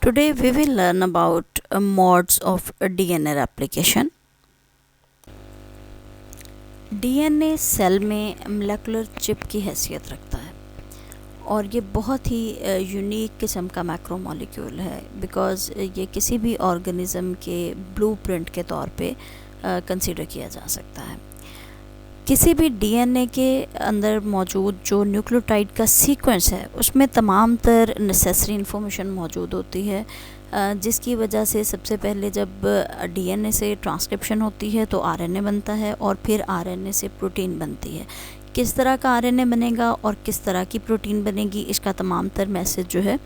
Today we will learn about modes of DNA replication. DNA cell में molecular chip की हैसियत रखता है और ये बहुत ही यूनिक किस्म का मैक्रोमोलिक्यूल है बिकॉज़ ये किसी भी ऑर्गेनिज़म के ब्लूप्रिंट के तौर पे कंसीडर किया जा सकता है। किसी भी डीएनए के अंदर मौजूद जो न्यूक्लियोटाइड का सीक्वेंस है उसमें तमाम तर नेसेसरी इन्फॉर्मेशन मौजूद होती है, जिसकी वजह से सबसे पहले जब डीएनए से ट्रांसक्रिप्शन होती है तो आरएनए बनता है और फिर आरएनए से प्रोटीन बनती है। किस तरह का आरएनए बनेगा और किस तरह की प्रोटीन बनेगी, इसका तमाम तर मैसेज जो है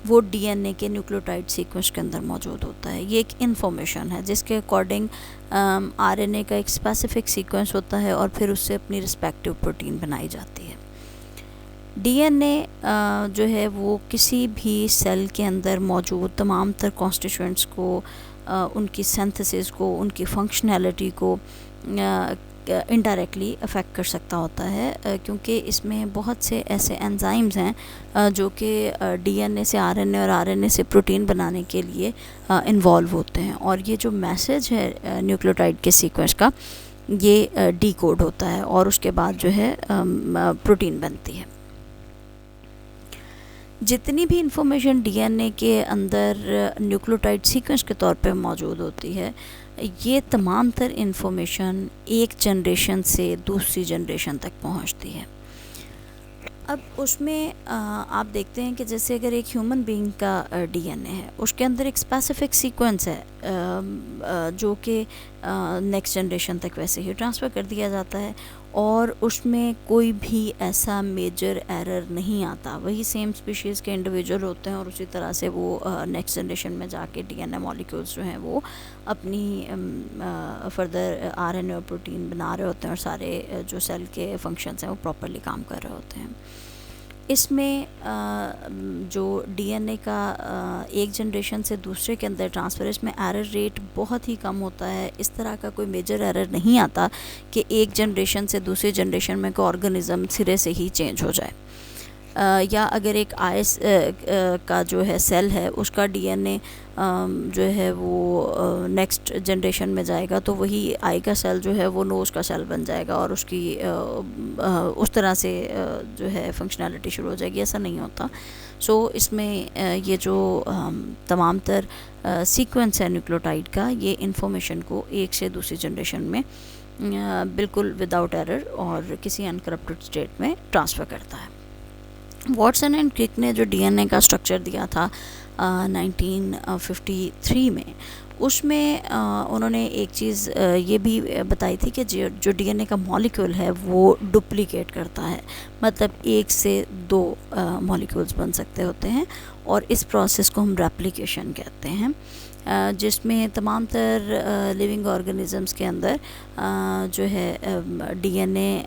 वो डीएनए के न्यूक्लियोटाइड सीक्वेंस के अंदर मौजूद होता है। ये एक इन्फॉर्मेशन है जिसके अकॉर्डिंग आरएनए का एक स्पेसिफिक सीक्वेंस होता है और फिर उससे अपनी रिस्पेक्टिव प्रोटीन बनाई जाती है। डीएनए जो है वो किसी भी सेल के अंदर मौजूद तमाम तर कॉन्स्टिट्यूएंट्स को, उनकी सिंथेसिस को, उनकी फंक्शनैलिटी को इनडायरेक्टली अफेक्ट कर सकता होता है, क्योंकि इसमें बहुत से ऐसे एंजाइम्स हैं जो कि डीएनए से आरएनए और आरएनए से प्रोटीन बनाने के लिए इन्वॉल्व होते हैं। और ये जो मैसेज है न्यूक्लियोटाइड के सीक्वेंस का, ये डीकोड होता है और उसके बाद जो है प्रोटीन बनती है। जितनी भी इंफॉर्मेशन डीएनए के अंदर न्यूक्लियोटाइड सीक्वेंस के तौर पे मौजूद होती है, ये तमाम तर इंफॉर्मेशन एक जनरेशन से दूसरी जनरेशन तक पहुंचती है। अब उसमें आप देखते हैं कि जैसे अगर एक ह्यूमन बीइंग का डीएनए है, उसके अंदर एक स्पेसिफिक सीक्वेंस है जो कि नेक्स्ट जनरेशन तक वैसे ही ट्रांसफ़र कर दिया जाता है और उसमें कोई भी ऐसा मेजर एरर नहीं आता। वही सेम स्पीशीज़ के इंडिविजुअल होते हैं और उसी तरह से वो नेक्स्ट जनरेशन में जाके डीएनए मॉलिक्यूल्स जो हैं वो अपनी फर्दर आरएनए और प्रोटीन बना रहे होते हैं और सारे जो सेल के फंक्शंस हैं वो प्रॉपरली काम कर रहे होते हैं। इसमें जो डीएनए का एक जनरेशन से दूसरे के अंदर ट्रांसफ़र, इसमें एरर रेट बहुत ही कम होता है। इस तरह का कोई मेजर एरर नहीं आता कि एक जनरेशन से दूसरी जनरेशन में कोई ऑर्गेनिज़म सिरे से ही चेंज हो जाए, या अगर एक आइस का जो है सेल है उसका डीएनए जो है वो नेक्स्ट जनरेशन में जाएगा तो वही आई का सेल जो है वो नोज़ का सेल बन जाएगा और उसकी उस तरह से जो है फंक्शनैलिटी शुरू हो जाएगी। ऐसा नहीं होता। सो इसमें ये जो तमाम तर सीक्वेंस है न्यूक्लियोटाइड का, ये इन्फॉर्मेशन को एक से दूसरी जनरेशन में बिल्कुल विदाउट एरर और किसी अनकरप्टेड स्टेट में ट्रांसफ़र करता है। वॉटसन एंड क्रिक ने जो डीएनए का स्ट्रक्चर दिया था 1953 में, उसमें उन्होंने एक चीज़ ये भी बताई थी कि जो डीएनए का मॉलिक्यूल है वो डुप्लीकेट करता है, मतलब एक से दो मॉलिक्यूल्स बन सकते होते हैं और इस प्रोसेस को हम रेप्लिकेशन कहते हैं, जिसमें तमाम तर लिविंग ऑर्गेनिज़म्स के अंदर जो है डीएनए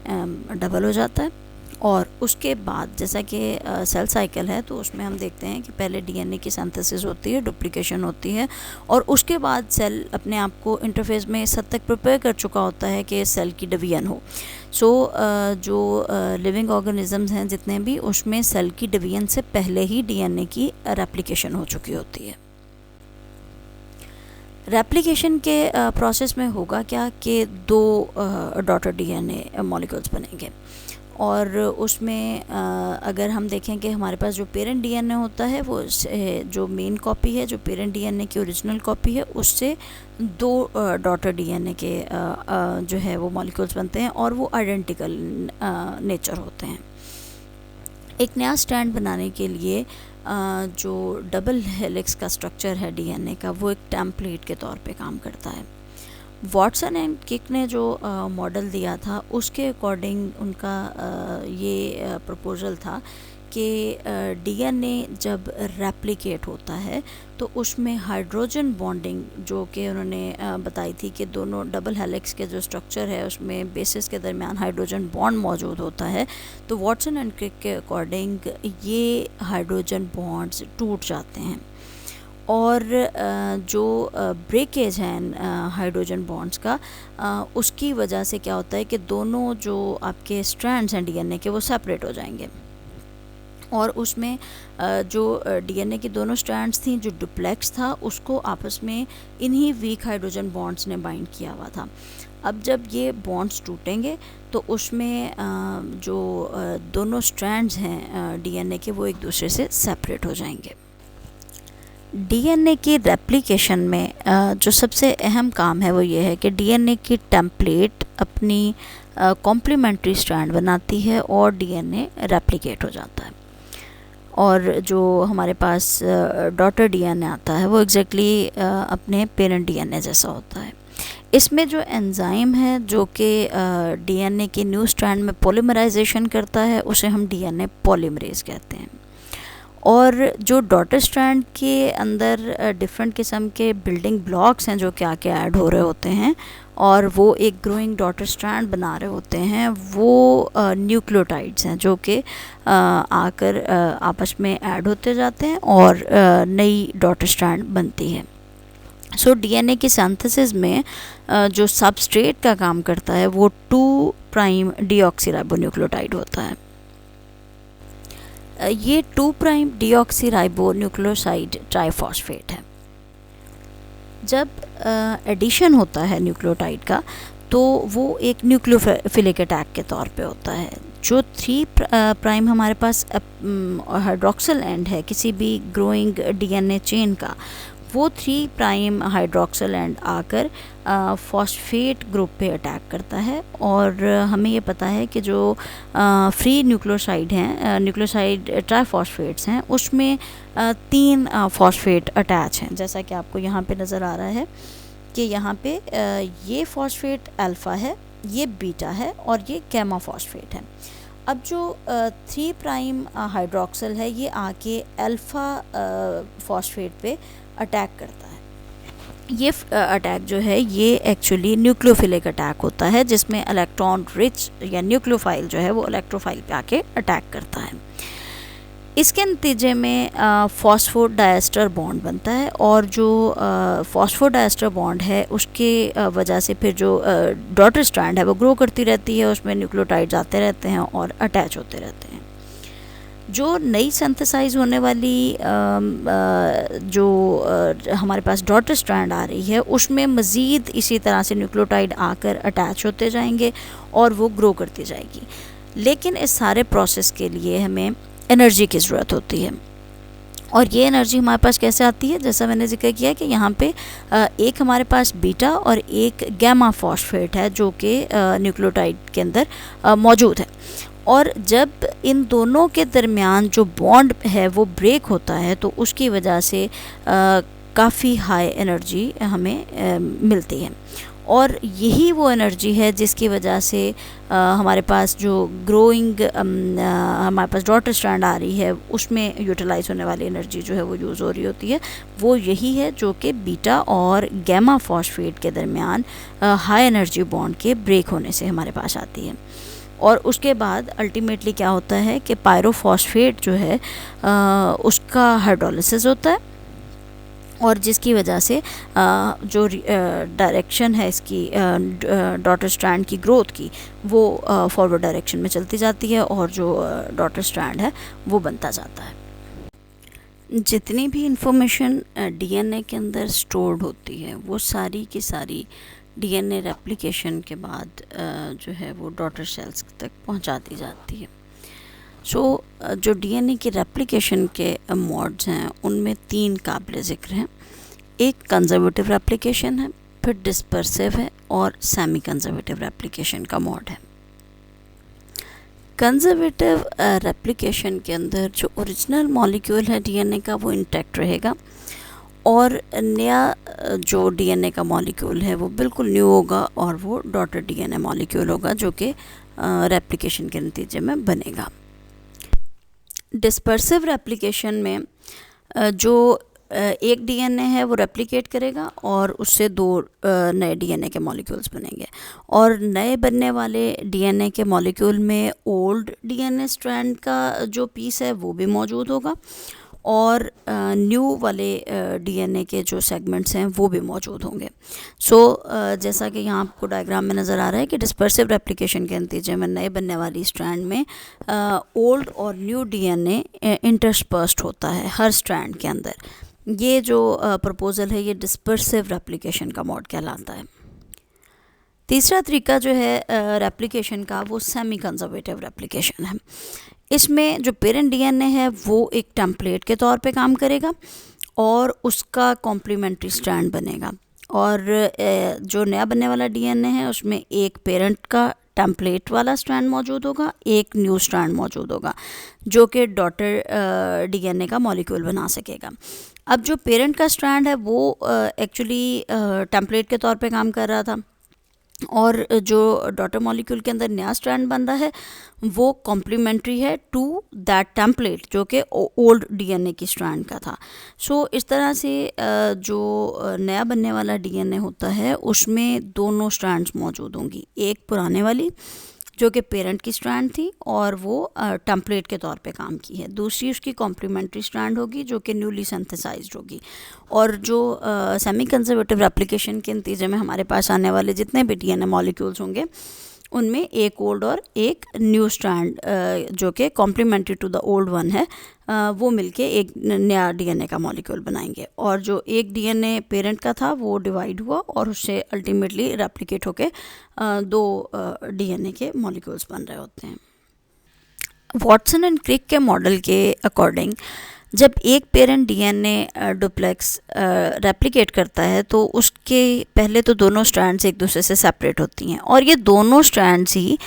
डबल हो जाता है और उसके बाद जैसा कि सेल साइकिल है तो उसमें हम देखते हैं कि पहले डीएनए की सिंथेसिस होती है, डुप्लीकेशन होती है और उसके बाद सेल अपने आप को इंटरफेस में इस हद तक प्रिपेयर कर चुका होता है कि सेल की डिवीजन हो। सो जो लिविंग ऑर्गेनिज़म्स हैं जितने भी, उसमें सेल की डिवीजन से पहले ही डीएनए की रेप्लिकेशन हो चुकी होती है। रेप्लिकेशन के प्रोसेस में होगा क्या कि दो डॉटर डीएनए मॉलिक्यूल्स बनेंगे और उसमें अगर हम देखें कि हमारे पास जो पेरेंट डीएनए होता है वो जो मेन कॉपी है, जो पेरेंट डीएनए की ओरिजिनल कॉपी है, उससे दो डॉटर डीएनए के जो है वो मॉलिक्यूल्स बनते हैं और वो आइडेंटिकल नेचर होते हैं। एक नया स्ट्रैंड बनाने के लिए जो डबल हेलिक्स का स्ट्रक्चर है डीएनए का, वो एक टेम्पलेट के तौर पे काम करता है। वॉटसन एंड क्रिक ने जो मॉडल दिया था उसके अकॉर्डिंग उनका ये प्रपोज़ल था कि डीएनए जब रेप्लिकेट होता है तो उसमें हाइड्रोजन बॉन्डिंग, जो कि उन्होंने बताई थी कि दोनों डबल हेलिक्स के जो स्ट्रक्चर है उसमें बेसिस के दरमियान हाइड्रोजन बॉन्ड मौजूद होता है, तो वॉटसन एंड क्रिक के अकॉर्डिंग ये हाइड्रोजन बॉन्ड्स टूट जाते हैं और जो ब्रेकेज है हाइड्रोजन बॉन्ड्स का, उसकी वजह से क्या होता है कि दोनों जो आपके स्ट्रैंड्स हैं डीएनए के वो सेपरेट हो जाएंगे और उसमें जो डीएनए की दोनों स्ट्रैंड्स थी, जो डुप्लेक्स था उसको आपस में इन्हीं वीक हाइड्रोजन बॉन्ड्स ने बाइंड किया हुआ था। अब जब ये बॉन्ड्स टूटेंगे तो उसमें जो दोनों स्ट्रैंड्स हैं डीएनए के, वो एक दूसरे से सेपरेट हो जाएंगे। डीएनए की रेप्लिकेशन में जो सबसे अहम काम है वो ये है कि डीएनए की टेम्पलेट अपनी कॉम्प्लीमेंट्री स्ट्रैंड बनाती है और डीएनए रेप्लिकेट हो जाता है। और जो हमारे पास डॉटर डीएनए आता है वो एग्जैक्टली अपने पेरेंट डीएनए जैसा होता है। इसमें जो एंजाइम है जो कि डीएनए की न्यू स्ट्रैंड में पॉलीमराइजेशन करता है उसे हम डीएनए पॉलीमरेज कहते हैं। और जो डॉटर स्ट्रैंड के अंदर डिफरेंट किस्म के बिल्डिंग ब्लॉक्स हैं जो कि आके ऐड हो रहे होते हैं और वो एक ग्रोइंग डॉटर स्ट्रैंड बना रहे होते हैं, वो न्यूक्लियोटाइड्स हैं जो कि आकर आपस में ऐड होते जाते हैं और नई डॉटर स्ट्रैंड बनती है। सो डीएनए की सिंथेसिस में जो सबस्ट्रेट का काम करता है वो 2' डीऑक्सीराइबोन्यूक्लियोटाइड होता है। ये 2' डीऑक्सीराइबोन्यूक्लियोसाइड ट्राइफॉस्फेट है। जब एडिशन होता है न्यूक्लियोटाइड का तो वो एक न्यूक्लियोफिलिक अटैक के तौर पे होता है। जो 3' हमारे पास हाइड्रोक्सिल एंड है किसी भी ग्रोइंग डीएनए चेन का, वो 3' हाइड्रोक्सिल एंड आकर फॉस्फेट ग्रुप पे अटैक करता है। और हमें ये पता है कि जो फ्री न्यूक्लियोसाइड हैं, न्यूक्लियोसाइड ट्राइफॉस्फेट्स हैं, उसमें 3 फॉस्फेट अटैच हैं, जैसा कि आपको यहाँ पे नज़र आ रहा है कि यहाँ पे ये फॉस्फेट अल्फ़ा है, ये बीटा है और ये गैमा फॉस्फेट है। अब जो 3' हाइड्रोक्सिल है ये आके अल्फ़ा फॉस्फेट पे अटैक करता है। ये अटैक जो है ये एक्चुअली न्यूक्लियोफिलिक अटैक होता है, जिसमें इलेक्ट्रॉन रिच या न्यूक्लियोफाइल जो है वो इलेक्ट्रोफाइल पे आके अटैक करता है। इसके नतीजे में फॉस्फोडाइएस्टर बॉन्ड बनता है और जो फॉस्फोडाइएस्टर बॉन्ड है उसके वजह से फिर जो डॉटर स्ट्रैंड है वो ग्रो करती रहती है, उसमें न्यूक्लियोटाइड्स आते रहते हैं और अटैच होते रहते हैं। जो नई सिंथेसाइज होने वाली जो हमारे पास डॉटर स्ट्रैंड आ रही है उसमें मज़ीद इसी तरह से न्यूक्लियोटाइड आकर अटैच होते जाएंगे और वो ग्रो करती जाएगी। लेकिन इस सारे प्रोसेस के लिए हमें एनर्जी की ज़रूरत होती है और ये एनर्जी हमारे पास कैसे आती है, जैसा मैंने जिक्र किया कि यहाँ पे एक हमारे पास बीटा और एक गैमा फॉस्फेट है जो कि न्यूक्लियोटाइड के अंदर मौजूद है। और जब इन दोनों के दरमियान जो बॉन्ड है वो ब्रेक होता है तो उसकी वजह से काफ़ी हाई एनर्जी हमें मिलती है और यही वो एनर्जी है जिसकी वजह से हमारे पास जो ग्रोइंग हमारे पास डॉटर स्ट्रैंड आ रही है उसमें यूटिलाइज होने वाली एनर्जी जो है वो यूज़ हो रही होती है। वो यही है जो कि बीटा और गैमा फॉस्फेट के दरमियान हाई एनर्जी बॉन्ड के ब्रेक होने से हमारे पास आती है। और उसके बाद अल्टीमेटली क्या होता है कि पायरोफॉस्फेट जो है उसका हाइड्रोलिसिस होता है और जिसकी वजह से जो डायरेक्शन है इसकी डॉटर स्ट्रैंड की ग्रोथ की वो फॉरवर्ड डायरेक्शन में चलती जाती है और जो डॉटर स्ट्रैंड है वो बनता जाता है। जितनी भी इंफॉर्मेशन डीएनए के अंदर स्टोर्ड होती है वो सारी की सारी डीएनए रेप्लिकेशन के बाद जो है वो डॉटर सेल्स तक पहुंचा दी जाती है। सो जो डीएनए की रेप्लिकेशन के मोड्स हैं उनमें 3 काबिल ज़िक्र हैं। एक कंजर्वेटिव रेप्लिकेशन है, फिर डिस्पर्सिव है और सेमी कंजर्वेटिव रेप्लिकेशन का मोड है। कंजर्वेटिव रेप्लिकेशन के अंदर जो ओरिजिनल मॉलिक्यूल है डीएनए का वो इंटैक्ट रहेगा और नया जो डीएनए का मॉलिक्यूल है वो बिल्कुल न्यू होगा और वो डॉटर डीएनए मॉलिक्यूल होगा जो कि रेप्लिकेशन के नतीजे में बनेगा। डिस्पर्सिव रेप्लिकेशन में जो एक डीएनए है वो रेप्लिकेट करेगा और उससे 2 नए डीएनए के मॉलिक्यूल्स बनेंगे और नए बनने वाले डीएनए के मॉलिक्यूल में ओल्ड डीएनए स्ट्रैंड का जो पीस है वो भी मौजूद होगा और न्यू वाले डीएनए के जो सेगमेंट्स हैं वो भी मौजूद होंगे। सो जैसा कि यहाँ आपको डायग्राम में नज़र आ रहा है कि डिस्पर्सिव रेप्लिकेशन के नतीजे में नए बनने वाली स्ट्रैंड में ओल्ड और न्यू डीएनए इंटरस्पर्स्ड होता है हर स्ट्रैंड के अंदर। ये जो प्रपोजल है ये डिस्पर्सिव रेप्लिकेशन का मॉड कहलाता है। तीसरा तरीका जो है रेप्लिकेशन का वो सेमी कंजर्वेटिव रेप्लिकेशन है। इसमें जो पेरेंट डीएनए है वो एक टेम्पलेट के तौर पे काम करेगा और उसका कॉम्प्लीमेंट्री स्ट्रैंड बनेगा, और जो नया बनने वाला डीएनए है उसमें एक पेरेंट का टेम्पलेट वाला स्ट्रैंड मौजूद होगा, एक न्यू स्ट्रैंड मौजूद होगा जो कि डॉटर डीएनए का मॉलिक्यूल बना सकेगा। अब जो पेरेंट का स्ट्रैंड है वो एक्चुअली टेम्पलेट के तौर पे काम कर रहा था, और जो डॉटर मॉलिक्यूल के अंदर नया स्ट्रैंड बन रहा है वो कॉम्प्लीमेंट्री है टू दैट टेम्पलेट जो कि ओल्ड डीएनए की स्ट्रैंड का था। सो इस तरह से जो नया बनने वाला डीएनए होता है उसमें दोनों स्ट्रैंड्स मौजूद होंगी, एक पुराने वाली जो कि पेरेंट की स्ट्रैंड थी और वो टेम्पलेट के तौर पे काम की है, दूसरी उसकी कॉम्प्लीमेंट्री स्ट्रैंड होगी जो कि न्यूली सिंथेसाइज्ड होगी। और जो सेमी कंजर्वेटिव रेप्लिकेशन के नतीजे में हमारे पास आने वाले जितने भी डीएनए मॉलिक्यूल्स होंगे उनमें एक ओल्ड और एक न्यू स्ट्रैंड जो कि complementary to the old one है वो मिलके एक नया डीएनए का मॉलिक्यूल बनाएंगे, और जो एक डीएनए पेरेंट का था वो डिवाइड हुआ और उससे अल्टीमेटली रेप्लिकेट होके दो डीएनए के मॉलिक्यूल्स बन रहे होते हैं। वॉटसन एंड क्रिक के मॉडल के अकॉर्डिंग जब एक पेरेंट डीएनए डुप्लेक्स रेप्लिकेट करता है तो उसके पहले तो दोनों स्ट्रैंड्स एक दूसरे से सेपरेट होती हैं, और ये दोनों स्ट्रैंड्स ही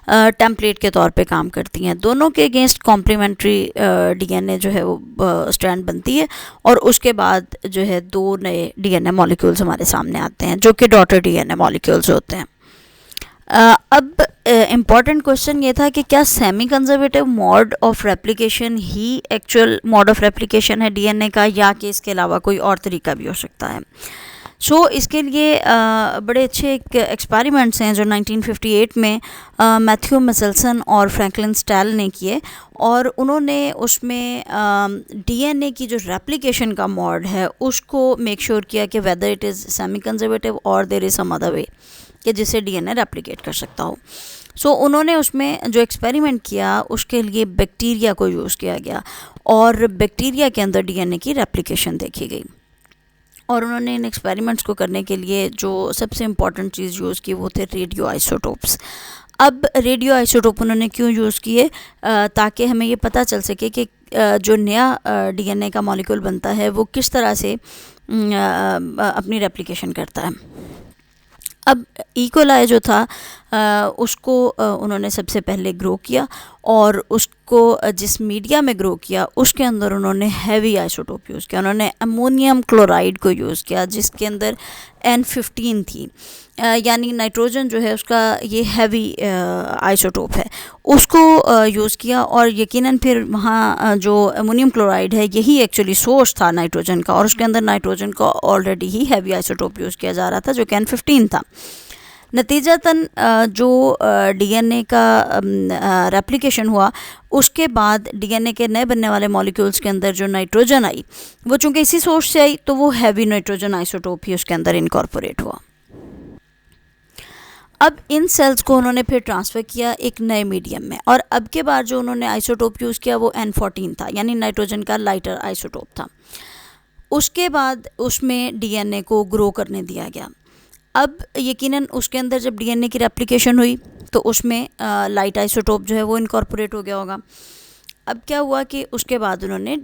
टेम्पलेट के तौर पे काम करती हैं। दोनों के अगेंस्ट कॉम्प्लीमेंट्री डीएनए जो है वो स्ट्रैंड बनती है, और उसके बाद जो है दो नए डीएनए मॉलिक्यूल्स हमारे सामने आते हैं जो कि डॉटर डीएनए मॉलिक्यूल्स होते हैं। अब इम्पॉर्टेंट क्वेश्चन ये था कि क्या semi conservative mode of replication he actual mode of replication है डीएनए का, या कि इसके अलावा कोई और तरीका भी हो सकता है। सो इसके लिए बड़े अच्छे एक एक्सपेरिमेंट्स हैं जो 1958 में मैथ्यू मिचेल्सन और फ्रैंकलिन स्टेल ने किए, और उन्होंने उसमें डीएनए की जो रेप्लिकेशन का मोड है उसको मेक श्योर किया कि whether it is semi conservative और there is some other way कि जिससे डीएनए रेप्लिकेट कर सकता हो। सो उन्होंने उसमें जो एक्सपेरिमेंट किया उसके लिए बैक्टीरिया को यूज़ किया गया, और बैक्टीरिया के अंदर डीएनए की रेप्लिकेशन देखी गई। और उन्होंने इन एक्सपेरिमेंट्स को करने के लिए जो सबसे इम्पॉर्टेंट चीज़ यूज़ की वो थे रेडियो आइसोटोप्स। अब रेडियो आइसोटोप उन्होंने क्यों यूज़ किए, ताकि हमें ये पता चल सके कि जो नया डीएनए का मॉलिक्यूल बनता है वो किस तरह से अपनी रेप्लिकेशन करता है। अब इकोलाई जो था उसको उन्होंने सबसे पहले ग्रो किया, और उसको जिस मीडिया में ग्रो किया उसके अंदर उन्होंने हैवी आइसोटोप यूज़ किया। उन्होंने अमोनियम क्लोराइड को यूज़ किया जिसके अंदर N15 थी, यानी नाइट्रोजन जो है उसका ये हैवी आइसोटोप है, उसको यूज़ किया। और यकीनन फिर वहाँ जो अमोनियम क्लोराइड है यही एक्चुअली सोर्स था नाइट्रोजन का, और उसके अंदर नाइट्रोजन का ऑलरेडी ही हैवी आइसोटोप यूज़ किया जा रहा था जो कि N15 था। नतीजतन जो डीएनए का रेप्लिकेशन हुआ उसके बाद डीएनए के नए बनने वाले मॉलिक्यूल्स के अंदर जो नाइट्रोजन आई वो चूँकि इसी सोर्स से आई तो वो हैवी नाइट्रोजन आइसोटोप ही उसके अंदर इनकॉर्पोरेट हुआ। अब इन सेल्स को उन्होंने फिर ट्रांसफ़र किया एक नए मीडियम में, और अब के बाद जो उन्होंने आइसोटोप यूज़ किया वो N14 था, यानी नाइट्रोजन का लाइटर आइसोटोप था। उसके बाद उसमें डीएनए को ग्रो करने दिया गया। अब यकीनन उसके अंदर जब डीएनए की रेप्लिकेशन हुई तो उसमें लाइट आइसोटोप जो है वो इनकॉर्पोरेट हो गया होगा। अब क्या हुआ कि उसके बाद उन्होंने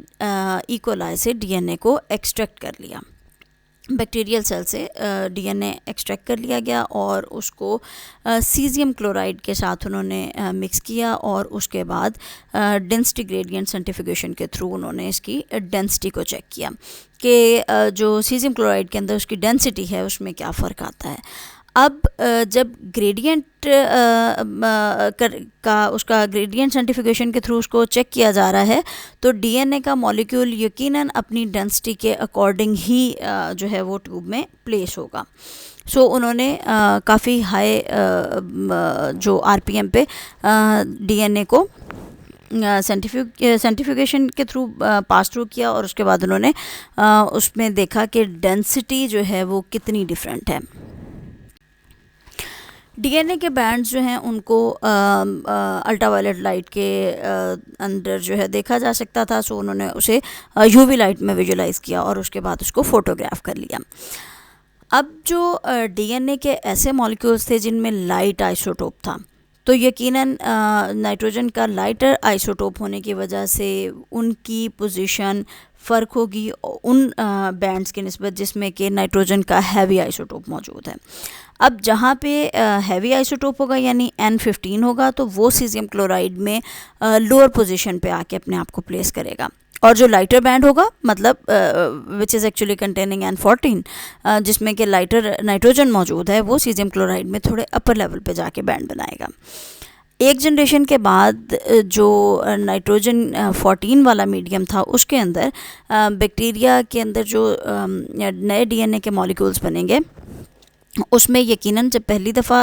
इकोलाई से डीएनए को एक्सट्रैक्ट कर लिया, बैक्टीरियल सेल से डीएनए एक्सट्रैक्ट कर लिया गया, और उसको सीजियम क्लोराइड के साथ उन्होंने मिक्स किया, और उसके बाद डेंसिटी ग्रेडियंट सेंट्रीफ्यूगेशन के थ्रू उन्होंने इसकी डेंसिटी को चेक किया कि जो सीजियम क्लोराइड के अंदर उसकी डेंसिटी है उसमें क्या फ़र्क आता है। अब जब ग्रेडियंट उसका ग्रेडियंट सेंट्रीफ्यूगेशन के थ्रू उसको चेक किया जा रहा है तो डीएनए का मॉलिक्यूल यकीनन अपनी डेंसिटी के अकॉर्डिंग ही जो है वो ट्यूब में प्लेस होगा। सो उन्होंने काफ़ी हाई जो आरपीएम पे डीएनए को सेंट्रीफ्यूगेशन के थ्रू पास थ्रू किया और उसके बाद उन्होंने उसमें देखा कि डेंसिटी जो है वो कितनी डिफरेंट है। डीएनए के बैंड्स जो हैं उनको अल्ट्रावायलेट लाइट के अंदर जो है देखा जा सकता था, सो उन्होंने उसे यूवी लाइट में विजुलाइज़ किया और उसके बाद उसको फ़ोटोग्राफ कर लिया। अब जो डीएनए के ऐसे मॉलिक्यूल्स थे जिनमें लाइट आइसोटोप था, तो यकीनन नाइट्रोजन का लाइटर आइसोटोप होने की वजह से उनकी पोजीशन फ़र्क होगी उन बैंड्स के निस्बत जिसमें कि नाइट्रोजन का हैवी आइसोटोप मौजूद है। अब जहाँ पे हैवी आइसोटोप होगा यानी N15 होगा, तो वो सीजियम क्लोराइड में लोअर पोजीशन पे आके अपने आप को प्लेस करेगा, और जो लाइटर बैंड होगा मतलब which is actually containing N14 जिसमें कि लाइटर नाइट्रोजन मौजूद है, वो सीजियम क्लोराइड में थोड़े अपर लेवल पे जाके बैंड बनाएगा। एक जनरेशन के बाद जो नाइट्रोजन 14 वाला मीडियम था उसके अंदर बैक्टीरिया के अंदर जो नए डीएनए के मॉलिक्यूल्स बनेंगे उसमें यकीनन जब पहली दफ़ा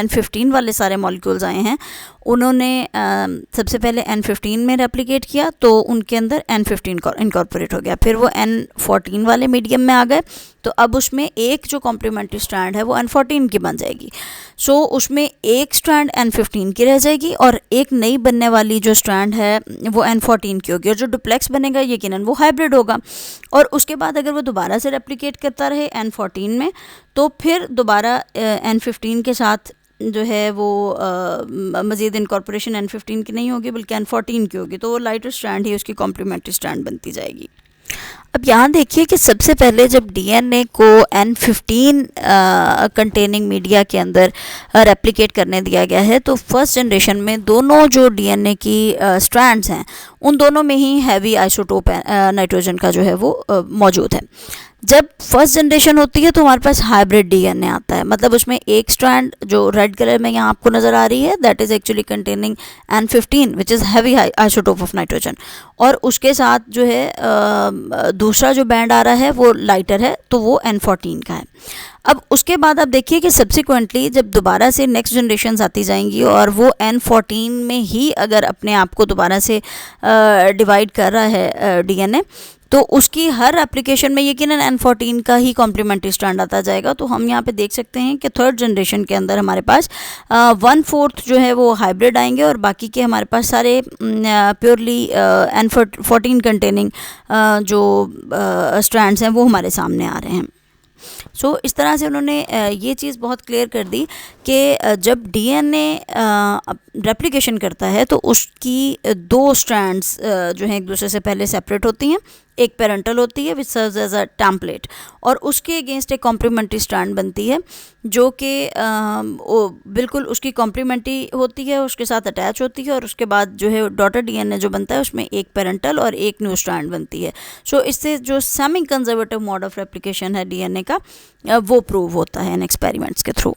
N15 वाले सारे मॉलिक्यूल्स आए हैं, उन्होंने सबसे पहले N15 में रेप्लिकेट किया तो उनके अंदर N15 इनकॉर्पोरेट हो गया, फिर वो N14 वाले मीडियम में आ गए, तो अब उसमें एक जो कॉम्प्लीमेंट्री स्ट्रैंड है वो N14 की बन जाएगी। सो उसमें एक स्ट्रैंड N15 की रह जाएगी और एक नई बनने वाली जो स्ट्रैंड है वो N14 की होगी, और जो डुप्लेक्स बनेगा यकीनन वो हाइब्रिड होगा। और उसके बाद अगर वो दोबारा से रेप्लिकेट करता रहे N14 में, तो फिर दोबारा N15 के साथ जो है वो मज़ीद इनकॉर्पोरेशन N15 की नहीं होगी बल्कि N14 की होगी, तो वो लाइटर स्ट्रैंड ही उसकी कॉम्प्लीमेंट्री स्ट्रैंड बनती जाएगी। अब यहाँ देखिए कि सबसे पहले जब डीएनए को N15 कंटेनिंग मीडिया के अंदर रेप्लिकेट करने दिया गया है, तो फर्स्ट जनरेशन में दोनों जो डीएनए की स्ट्रैंड्स हैं उन दोनों में ही हैवी आइसोटोप नाइट्रोजन का जो है वो मौजूद है। जब फर्स्ट जनरेशन होती है तो हमारे पास हाइब्रिड डीएनए आता है, मतलब उसमें एक स्ट्रैंड जो रेड कलर में यहाँ आपको नज़र आ रही है that is actually containing N15 which is heavy isotope of nitrogen, और उसके साथ जो है दूसरा जो बैंड आ रहा है वो लाइटर है, तो वो N14 का है। अब उसके बाद आप देखिए कि सब्सिक्वेंटली जब दोबारा से नेक्स्ट जनरेशन आती जाएंगी और वो N14 में ही अगर अपने आप को दोबारा से डिवाइड कर रहा है डीएनए, तो उसकी हर एप्लीकेशन में यकीनन N14 का ही कॉम्प्लीमेंट्री स्ट्रैंड आता जाएगा। तो हम यहाँ पे देख सकते हैं कि थर्ड जनरेशन के अंदर हमारे पास 1/4 जो है वो हाइब्रिड आएंगे और बाकी के हमारे पास सारे प्योरली N14 कंटेनिंग जो स्ट्रैंड्स हैं वो हमारे सामने आ रहे हैं। सो इस तरह से उन्होंने ये चीज़ बहुत क्लियर कर दी कि जब डीएनए रेप्लिकेशन करता है तो उसकी दो स्ट्रैंड्स जो हैं एक दूसरे से पहले सेपरेट होती हैं, एक पेरेंटल होती है which serves as a template, और उसके अगेंस्ट एक कॉम्प्लीमेंट्री स्ट्रैंड बनती है जो कि बिल्कुल उसकी कॉम्प्लीमेंट्री होती है, उसके साथ अटैच होती है, और उसके बाद जो है डॉटर डीएनए जो बनता है उसमें एक पेरेंटल और एक न्यू स्ट्रैंड बनती है। सो इससे जो semi conservative mode of replication है डीएनए का वो प्रूव होता है इन एक्सपेरिमेंट्स के थ्रू।